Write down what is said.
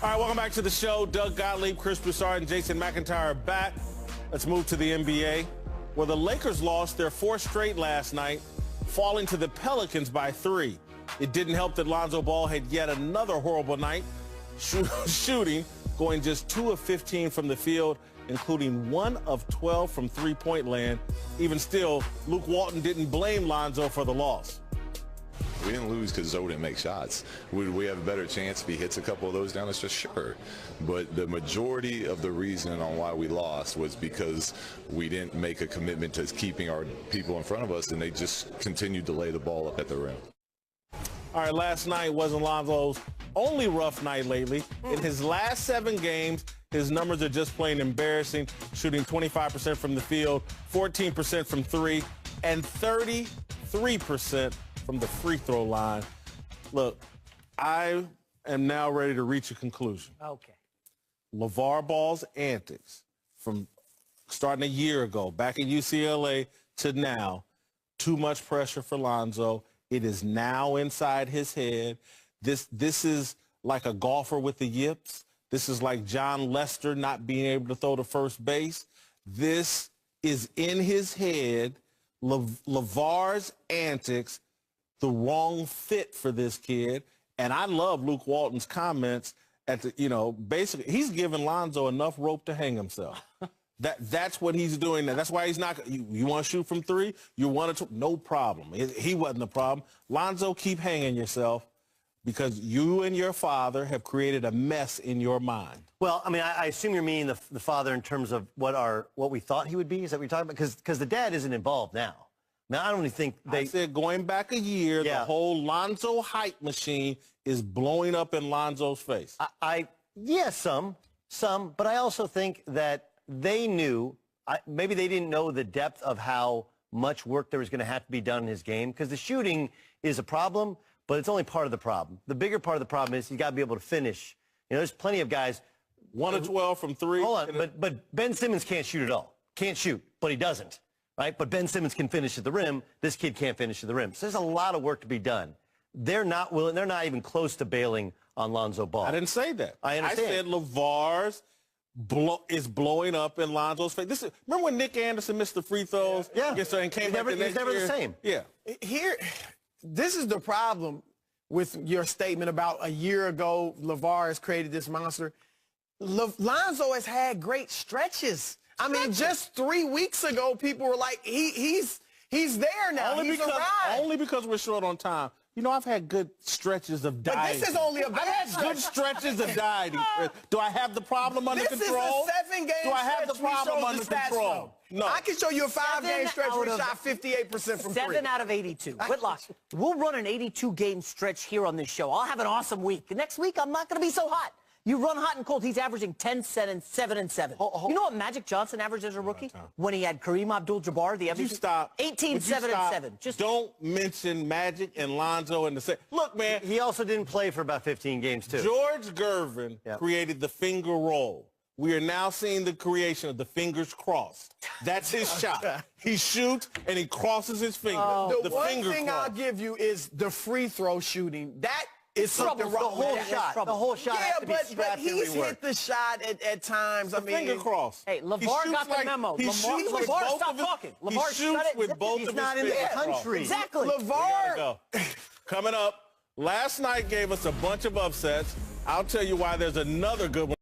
All right, welcome back to the show. Doug Gottlieb, Chris Broussard, and Jason McIntyre are back. Let's move to the NBA, where the Lakers lost their fourth straight last night, falling to the Pelicans by 3. It didn't help that Lonzo Ball had yet another horrible night, shooting, going just 2 of 15 from the field, including 1 of 12 from three-point land. Even still, Luke Walton didn't blame Lonzo for the loss. We didn't lose because Zoe didn't make shots. Would we have a better chance if he hits a couple of those down? It's just sure. But the majority of the reason on why we lost was because we didn't make a commitment to keeping our people in front of us, and they just continued to lay the ball up at the rim. All right, last night wasn't Lonzo's only rough night lately. In his last 7 games, his numbers are just plain embarrassing, shooting 25% from the field, 14% from 3, and 33% from the free throw line. Look, I am now ready to reach a conclusion. Okay. Lavar Ball's antics from starting a year ago, back at UCLA, to now, too much pressure for Lonzo. It is now inside his head. This is like a golfer with the yips. This is like John Lester not being able to throw to first base. This is in his head. Lavar's antics, the wrong fit for this kid. And I love Luke Walton's comments at the, basically he's giving Lonzo enough rope to hang himself. That's what he's doing now. That's why he's not, you want to shoot from 3? You want to, no problem. He wasn't the problem. Lonzo, keep hanging yourself because you and your father have created a mess in your mind. Well, I mean, I assume you're meaning the father in terms of what we thought he would be. Is that what you're talking about? Because the dad isn't involved now. Now, I don't even think I said going back a year, the whole Lonzo hype machine is blowing up in Lonzo's face. Yeah, some, but I also think that they knew, maybe they didn't know the depth of how much work there was going to have to be done in his game, because the shooting is a problem, but it's only part of the problem. The bigger part of the problem is you got to be able to finish. There's plenty of guys. 1 of 12 from 3. Hold on, but Ben Simmons can't shoot at all. Can't shoot, but he doesn't. Right? But Ben Simmons can finish at the rim. This kid can't finish at the rim. So there's a lot of work to be done. They're not willing. They're not even close to bailing on Lonzo Ball. I didn't say that. I understand. I said Lavar's is blowing up in Lonzo's face. Remember when Nick Anderson missed the free throws? Yeah. And came back the next he's never year? the same. Yeah. This is the problem with your statement about a year ago, Lavar has created this monster. Lonzo has had great stretches. I mean, just 3 weeks ago, people were like, he's there now. Only because we're short on time. I've had good stretches of dieting. But this is only a bad I've had good stretches of dieting, Chris. Do I have the problem under control? This is a 7-game stretch. Do I have the problem under control? No. I can show you a 5-game stretch where he shot 58% from 3. 7 out of 82. Whitlock, we'll run an 82-game stretch here on this show. I'll have an awesome week. The next week, I'm not going to be so hot. You run hot and cold. He's averaging 10, 7, 7, and 7. You know what Magic Johnson averaged as a rookie when he had Kareem Abdul-Jabbar, the MVP? You stop. 18, 7, and 7. Just don't mention Magic and Lonzo in the same. Look, man. He also didn't play for about 15 games, too. George Gervin created the finger roll. We are now seeing the creation of the fingers crossed. That's his shot. He shoots and he crosses his finger. The one thing I'll give you is the free throw shooting. That is something wrong. The whole shot has to be strapped and he's hit the shot at times. Finger cross. Hey, Lavar got the memo. Lavar, stop talking. He shoots with both of his fingers. He's not in the country. Exactly. Lavar. Coming up, last night gave us a bunch of upsets. I'll tell you why there's another good one.